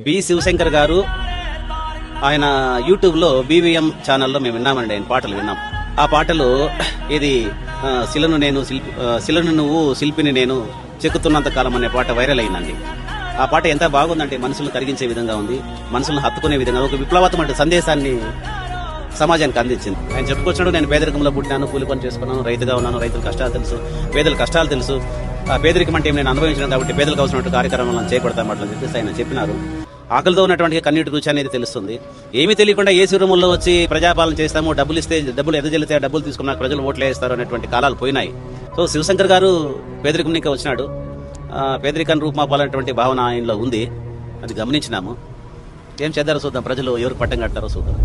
B Shivshankar గారు ఆయన YouTube లో బీవీఎం ఛానల్లో మేము విన్నామండి, ఆయన పాటలు విన్నాం. ఆ పాటలు ఇది శిలను నువ్వు శిల్పిని నేను చెక్కుతున్నంత కాలం అనే పాట వైరల్ అయిందండి. ఆ పాట ఎంత బాగుందంటే మనసులను కరిగించే విధంగా ఉంది, మనసులను హత్తుకునే విధంగా ఒక విప్లవాత్మక సందేశాన్ని సమాజానికి అందించింది. ఆయన చెప్పుకొచ్చినట్టు నేను పేదరికంలో పుట్టినాను, కూలి పని చేసుకున్నాను, రైతుగా ఉన్నాను, రైతుల కష్టాలు తెలుసు, పేదల కష్టాలు తెలుసు, ఆ పేదరికం అంటే నేను అనుభవించడం కాబట్టి పేదలకు అవసరమైన కార్యక్రమాలను చేపడతాం అట్లా చెప్పేసి ఆయన చెప్పినారు. ఆకలితో ఉన్నటువంటి కన్నీటి రుచి అనేది తెలుస్తుంది. ఏమీ తెలియకుండా ఏ శివరముల్లో వచ్చి ప్రజాపాలన చేస్తాము, డబ్బులు ఇస్తే డబ్బులు ఎదజల్లితే డబ్బులు తీసుకున్న ప్రజలు ఓట్లు వేస్తారు అనేటువంటి కాలాలు పోయినాయి. సో శివశంకర్ గారు పేదరికం నుంచి వచ్చినాడు, పేదరికాన్ని రూపుమాపాలనేటువంటి భావన ఆయనలో ఉంది, అది గమనించినాము. ఏం చేద్దారో చూద్దాం, ప్రజలు ఎవరికి పట్టం కట్టారో చూద్దాం.